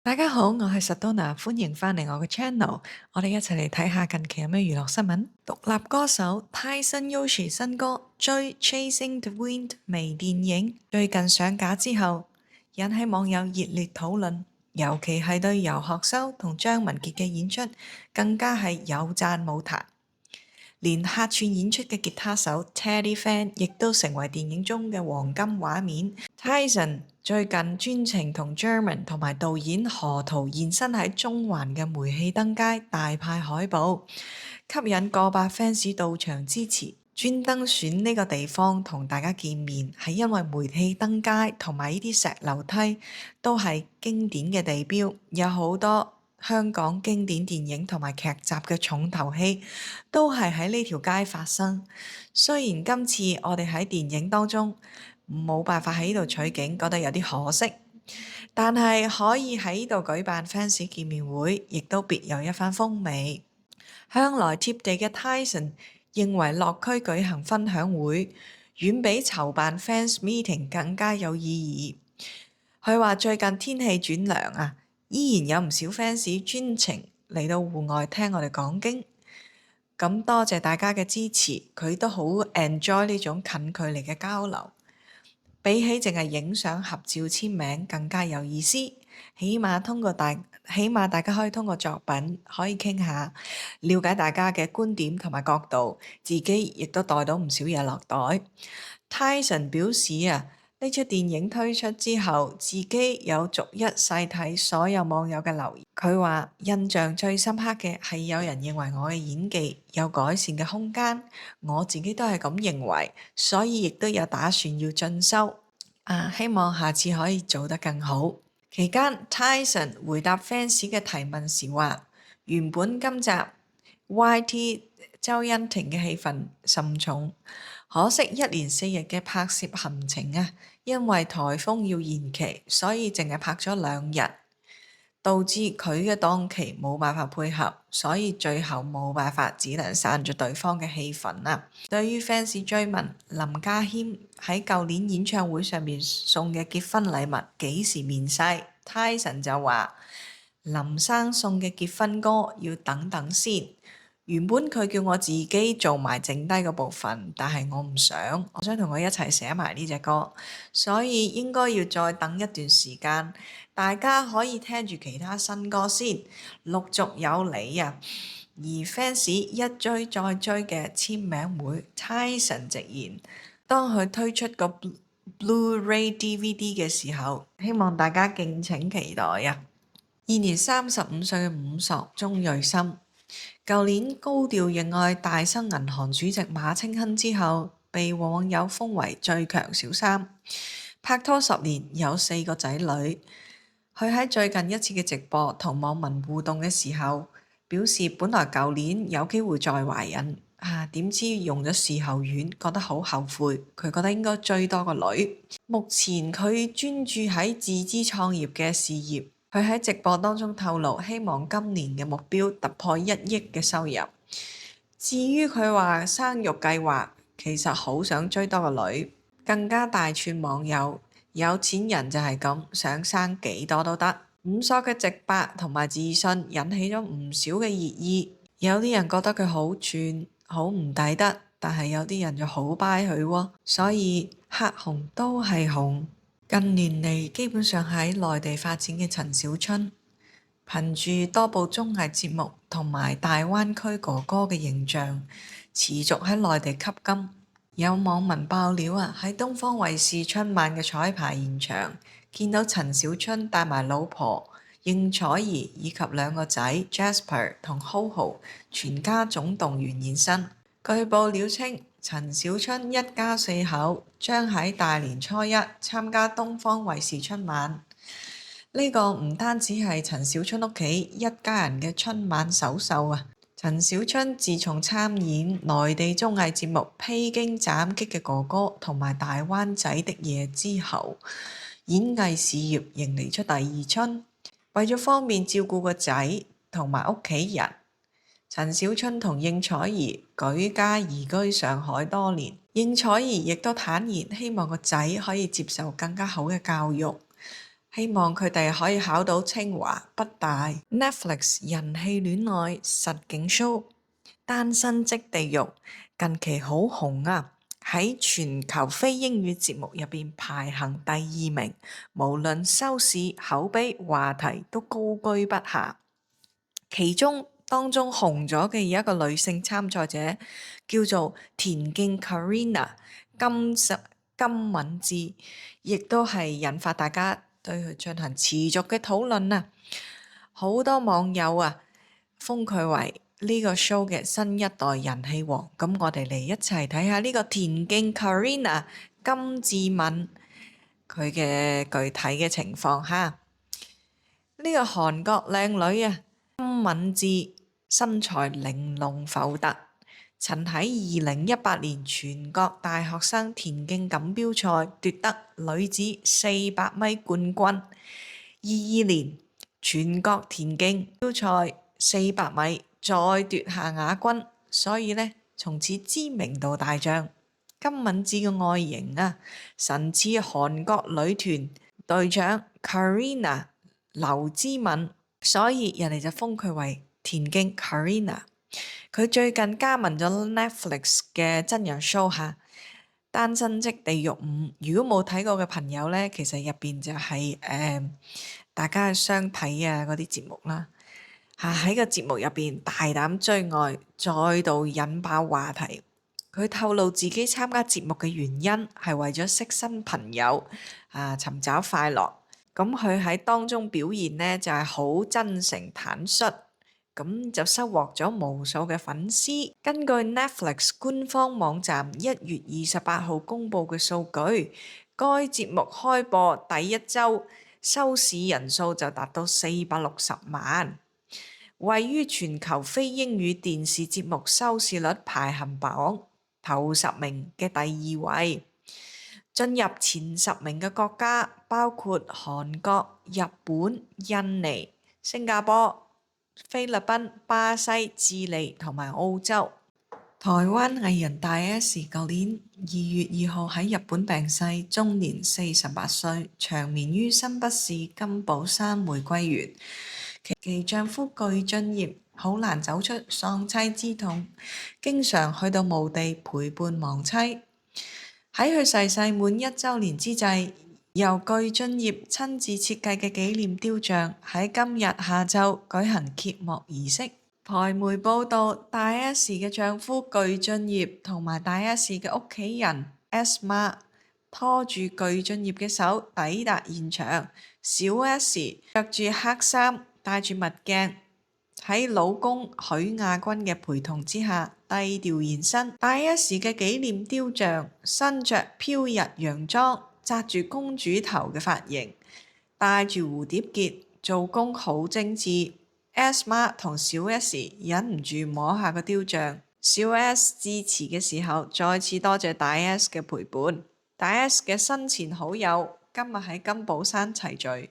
大家好，我係 Sadona，歡迎返嚟我嘅 channel。我哋一齊嚟睇下近期有咩娛樂新聞。獨立歌手 Tyson Yoshi 新歌《追 Chasing the Wind》微電影最近上架之後，引起網友熱烈討論，尤其係對游學修同張文傑嘅演出，更加係有讚冇彈。連客串演出嘅吉他手 Teddy Fan 亦都成為電影中嘅黃金畫面。Tyson 最近專程同 Jermen 同埋導演何圖現身喺中環嘅煤氣燈街大派海報，吸引過百 fans 到場支持。專登選呢個地方同大家見面，係因為煤氣燈街同埋呢啲石樓梯都係經典嘅地標，有好多香港經典電影同埋劇集嘅重頭戲都係喺呢條街發生。雖然今次我哋喺電影當中冇辦法喺呢度取景，覺得有啲可惜，但係可以喺呢度舉辦 fans 見面會，亦都別有一番風味。向來貼地嘅 Tyson 認為落區舉行分享會，遠比籌辦 fans meeting 更加有意義。佢話最近天氣轉涼啊，依然有唔少 fans 專程嚟到戶外聽我哋講經。咁多謝大家嘅支持，佢都好 enjoy 呢種近距離嘅交流。比起淨係影相合照簽名更加有意思，起碼大家可以通過作品可以傾下，了解大家嘅觀點同埋角度，自己亦都帶到唔少嘢落袋。Tyson 表示啊，呢出電影推出之後，自己有逐一細睇所有網友嘅留言。佢話印象最深刻嘅係有人認為我嘅演技有改善嘅空間，我自己都係咁認為，所以亦都有打算要進修。希望下次可以做得更好。期間 Tyson 回答 fans 嘅提問時話，原本今集 YT 周欣婷嘅戲份甚重，可惜一連4日嘅拍攝行程啊，因為颱風要延期，所以淨係拍咗2日，導致佢嘅檔期冇辦法配合，所以最後冇辦法，只能散咗對方嘅戲份啦。對於 fans 追問林家謙喺舊年演唱會上面送嘅結婚禮物幾時面世，Tyson 就話林生送嘅結婚歌要等等先。原本佢叫我自己做埋剩低嘅部分，但係我唔想，我想同佢一齊寫埋呢隻歌，所以應該要再等一段時間。大家可以聽住其他新歌先，陸續有嚟啊！而 fans 一追再追嘅簽名會 ，Tyson 直言，當佢推出個 Blu-ray DVD 嘅時候，希望大家敬請期待啊！現年35歲嘅伍索鍾瑞森，舊年高調認愛大生銀行主席馬清亨之後，被網友封為最強小三，拍拖10年，有4個仔女。佢喺最近一次嘅直播同網民互動嘅時候，表示本來舊年有機會再懷孕，點知用咗事後丸，覺得好後悔。佢覺得應該追多個女。目前佢專注喺自資創業嘅事業。佢喺直播當中透露，希望今年嘅目標突破1億嘅收入。至於佢話生育計劃，其實好想追多個女，更加大串網友，有錢人就係咁，想生幾多都得。伍索嘅直白同埋自信引起咗唔少嘅熱議，有啲人覺得佢好串，好唔抵得，但係有啲人就好 buy 佢喎，所以黑紅都係紅。近年嚟基本上喺內地發展嘅陳小春，憑住多部綜藝節目同埋大灣區哥哥嘅形象，持續喺內地吸金。有網民爆料啊，喺東方衛視春晚嘅彩排現場，見到陳小春帶埋老婆應采兒以及2個仔 Jasper 同 Hoho 全家總動員現身。據報料稱，陳小春一家4口將喺大年初一參加東方衛視春晚。呢個唔單止係陳小春屋企一家人嘅春晚首秀啊！陳小春自從參演內地綜藝節目《披荊斬棘嘅哥哥》同埋《大灣仔的夜》之後，演藝事業迎嚟出第2春。為咗方便照顧個仔同埋屋企人，陳小春同應采兒舉家移居上海多年，應采兒亦都坦言希望個仔可以接受更加好嘅教育。希望佢哋可以考到清華、北大。Netflix 人氣戀愛實境 show《單身即地獄》近期好紅啊！喺全球非英語節目入邊排行第2名，無論收視、口碑、話題都高居不下。其中當中紅咗嘅有一個女性參賽者叫做田徑 Karina 金敏智，亦都係引發大家對佢進行持續嘅討論啊！好多網友啊封佢為呢個 show 嘅新一代人氣王。咁我哋嚟一齊睇下呢個田徑 Karina 金智敏佢嘅具體嘅情況哈。呢個韓國靚女啊，金敏智身材玲瓏浮凸，曾喺2018年全國大學生田徑錦標賽奪得女子400米冠軍，22年全國田徑標賽400米再奪下亞軍，所以呢，從此知名度大漲。金敏智嘅外形啊，神似韓國女團隊長 Karina 劉知敏，所以人哋就封佢為田徑 Karina。佢最近加盟咗 Netflix 嘅真人 show 下《單身即地獄5》。如果冇睇過嘅朋友呢，其實入邊就係大家相睇啊嗰啲節目啦。喺個節目入邊大膽追愛，再度引爆話題。佢透露自己參加節目嘅原因係為咗識新朋友，尋找快樂。咁佢喺當中表現呢就係好真誠坦率，咁就收穫咗無數嘅粉絲。根據 Netflix 官方網站1月28號公佈嘅數據，該節目開播第一週收視人數就達到460萬，位於全球非英語電視節目收視率排行榜頭10名嘅第2位。進入前10名嘅國家包括韓國、日本、印尼、新加坡、菲律賓、巴西、智利同埋澳洲。台灣藝人大 S 舊年2月2號喺日本病逝，終年48歲，長眠於新北市金寶山玫瑰園。其丈夫具俊曄好難走出喪妻之痛，經常去到墓地陪伴亡妻。喺佢逝世滿1週年之際，由具俊曄親自設計嘅紀念雕像喺今日下晝舉行揭幕儀式。台媒報道，大 S 嘅丈夫具俊曄同埋大 S 嘅屋企人 S 媽拖住具俊曄嘅手抵達現場。小 S 着住黑衫，戴住墨鏡，喺老公許亞軍嘅陪同之下低調現身。大 S 嘅紀念雕像身着飄逸洋裝，紮住公主頭嘅髮型，戴住蝴蝶結，做工好精緻。S 媽同小 S 忍唔住摸下個雕像。小 S 致辭嘅時候，再次多謝大 S 嘅陪伴。大 S 嘅生前好友今日喺金寶山齊聚，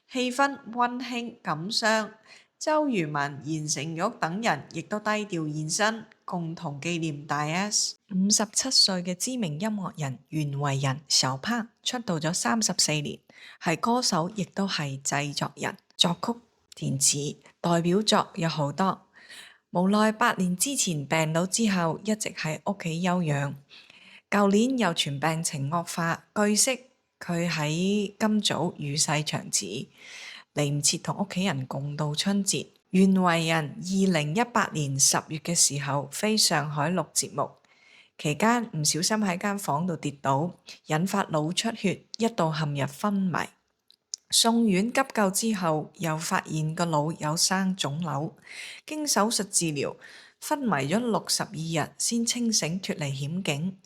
氣氛溫馨感傷。周渝民、言承旭等人亦都低調現身，共同紀念大 S。57歲嘅知名音樂人袁惟仁小柏出道咗34年，係歌手，亦都係製作人、作曲、填詞，代表作有好多。無奈8年之前病倒之後，一直喺屋企休養。舊年又傳病情惡化，據悉佢喺今早與世長辭，嚟唔切同屋企人共度春節。袁惟仁2018年10月嘅時候飛上海錄節目，期間唔小心喺間房度跌倒，引發腦出血，一度陷入昏迷。送院急救之後，又發現個腦有生腫瘤，經手術治療，昏迷咗62日先清醒脫離險境。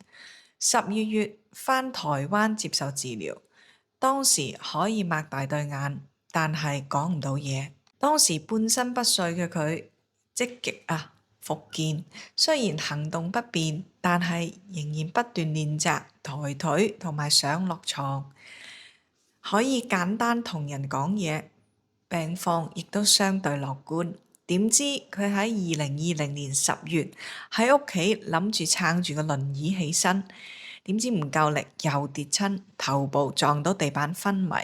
12月返台灣接受治療，當時可以擘大對眼，但係講唔到嘢。當時半身不遂嘅佢積極復健，雖然行動不便，但係仍然不斷練習抬腿同埋上落床，可以簡單同人講嘢，病況亦都相對樂觀。點知佢喺2020年10月喺屋企諗住撐住個輪椅起身，點知唔夠力又跌親，頭部撞到地板昏迷。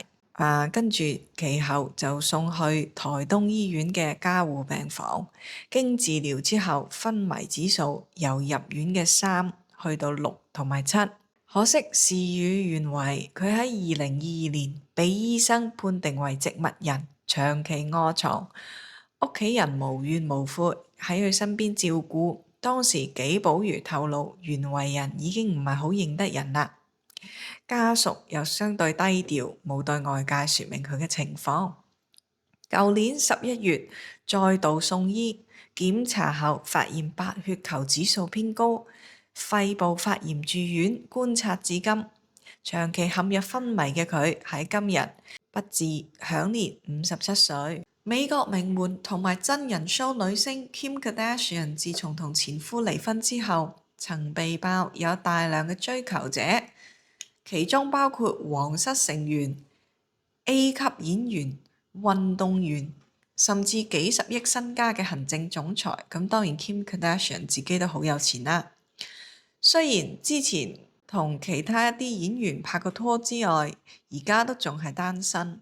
跟住其後就送去台東醫院嘅加護病房，經治療之後，昏迷指數由入院嘅3去到6同埋7。可惜事與願違，佢喺2022年被醫生判定為植物人，長期臥床，屋企人無怨無悔喺佢身邊照顧。當時紀寶如透露，袁惟仁已經唔係好認得人啦，家屬又相對低調，冇對外界説明佢嘅情況。舊年11月再度送醫檢查後，發現白血球指數偏高，肺部發炎住院觀察至今。長期陷入昏迷嘅佢喺今日不治，享年57歲。美國名媛同埋真人 show 女星 Kim Kardashian 自從同前夫離婚之後，曾被爆有大量嘅追求者，其中包括皇室成員、A 級演員、運動員，甚至幾十億身家嘅行政總裁。咁當然 Kim Kardashian 自己都好有錢啦。雖然之前同其他一啲演員拍過拖之外，而家都仲係單身。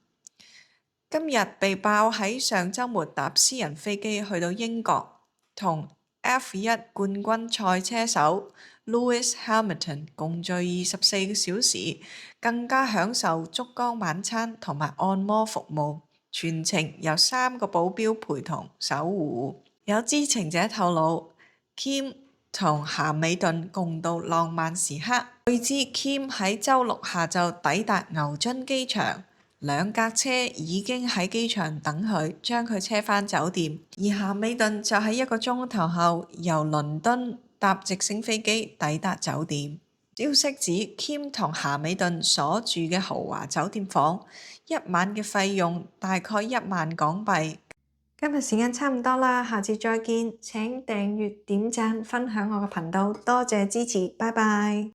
今日被爆喺上週末搭私人飛機去到英國，同 F1 冠軍賽車手 Lewis Hamilton 共聚24個小時，更加享受燭光晚餐同埋按摩服務，全程由3個保鏢陪同守護。有知情者透露 Kim 同咸美頓共度浪漫時刻。據知 Kim 喺週六下晝抵達牛津機場，2架車已經喺機場等佢，將佢車返酒店。而咸美頓就喺1個鐘頭後由倫敦搭直升飛機抵達酒店。消息指 Kim 同咸美頓所住嘅豪華酒店房1晚嘅費用大概1萬港幣。今日時間差唔多啦，下次再見。請訂閱、點讚、分享我嘅頻道，多謝支持，拜拜。